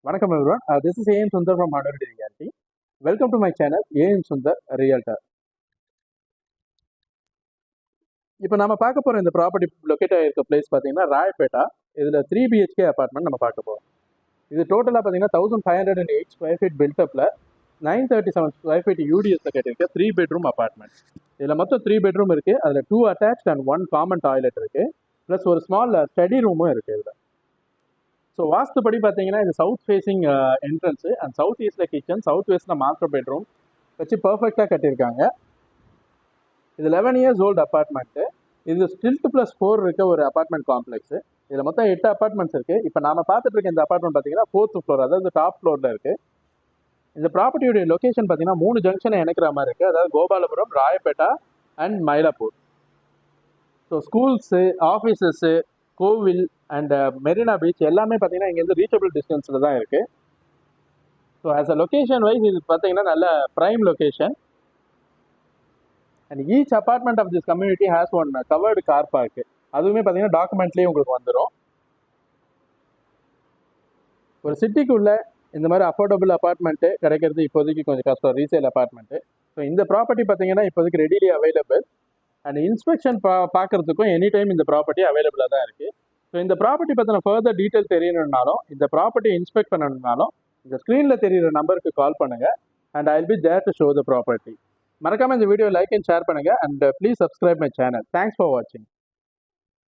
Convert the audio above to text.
வணக்கம் everyone. This is AM Sundar from Minority Realty. Welcome to my channel AM Sundar Realtor. இப்போ நம்ம பார்க்க போகிற இந்த ப்ராப்பர்ட்டி லொக்கேட் ஆகிருக்க பிளேஸ் பார்த்தீங்கன்னா ராயப்பேட்டா. இதில் 3 BHK அப்பார்ட்மெண்ட் நம்ம பார்க்க போகிறோம். இது டோட்டலாக பார்த்தீங்கன்னா 1508 ஸ்கொயர் ஃபீட் பில்டப்பில் 937 ஸ்கொயர் ஃபீட் யூடிஎஸில் கட்டியிருக்க 3 பெட்ரூம் அப்பார்ட்மெண்ட். இதில் மொத்தம் 3 பெட்ரூம் இருக்குது. அதில் 2 அட்டாச்ட் அண்ட் 1 காமன் டாய்லெட் இருக்குது. ப்ளஸ் ஒரு ஸ்மால் ஸ்டடி ரூமும் இருக்குது இதில். ஸோ வாஸ்துப்படி பார்த்தீங்கன்னா இது south facing entrance and south ஈஸ்டில் கிச்சன், சவுத் வெஸ்ட்டில் மாஸ்டர் பெட்ரூம் வச்சு பர்ஃபெக்டாக கட்டியிருக்காங்க. இது 11 இயர்ஸ் ஓல்டு அப்பார்ட்மெண்ட்டு. இது ஸ்டில்ட் +4 இருக்க ஒரு அப்பார்ட்மெண்ட் காம்ப்ளெக்ஸு. இதில் மொத்தம் 8 அப்பார்ட்மெண்ட்ஸ் இருக்குது. இப்போ நாம பார்த்துட்டு இருக்க இந்த அப்பார்ட்மெண்ட் பார்த்தீங்கன்னா 4th ஃப்ளோர், அதாவது டாப் ஃப்ளோரில் இருக்குது. இந்த ப்ராப்பர்ட்டியுடைய லொக்கேஷன் பார்த்தீங்கன்னா 3 ஜங்ஷனை இணைக்கிற மாதிரி இருக்குது. அதாவது Gopalapuram, Royapettah and Mylapore. So schools, offices, கோவில் அண்ட் மெரினா பீச் எல்லாமே பார்த்தீங்கன்னா இங்கேருந்து ரீச்சபிள் டிஸ்டன்ஸில் தான் இருக்குது. So as a location wise இது பார்த்தீங்கன்னா நல்ல prime location. And each apartment of this community has one covered car park. அதுவுமே பார்த்தீங்கன்னா டாக்குமெண்ட்லேயே உங்களுக்கு வந்துடும். ஒரு சிட்டிக்குள்ளே இந்த மாதிரி அஃபோர்டபுள் அப்பார்ட்மெண்ட்டு கிடைக்கிறது இப்போதைக்கு கொஞ்சம் கஷ்டம், ரீசேல் அப்பார்ட்மெண்ட்டு. ஸோ இந்த ப்ராப்பர்ட்டி பார்த்தீங்கன்னா இப்போதைக்கு ரெடிலி அவைலபிள். அண்ட் இன்ஸ்பெக்ஷன் பார்க்குறதுக்கும் எனி டைம் இந்த ப்ராப்பர்ட்டி அவைலபிளாக தான் இருக்குது. ஸோ இந்த ப்ராப்பர்ட்டி பற்றின ஃபர்தர் டீட்டெயில் தெரியணுன்னாலும், இந்த ப்ராப்பர்ட்டி இன்ஸ்பெக்ட் பண்ணணுன்னாலும் இந்த ஸ்க்ரீனில் தெரிகிற நம்பருக்கு கால் பண்ணுங்கள். And I will be there to show the property. மறக்காமல் இந்த வீடியோ லைக் அண்ட் ஷேர் பண்ணுங்கள். And please subscribe my channel. Thanks for வாட்சிங்.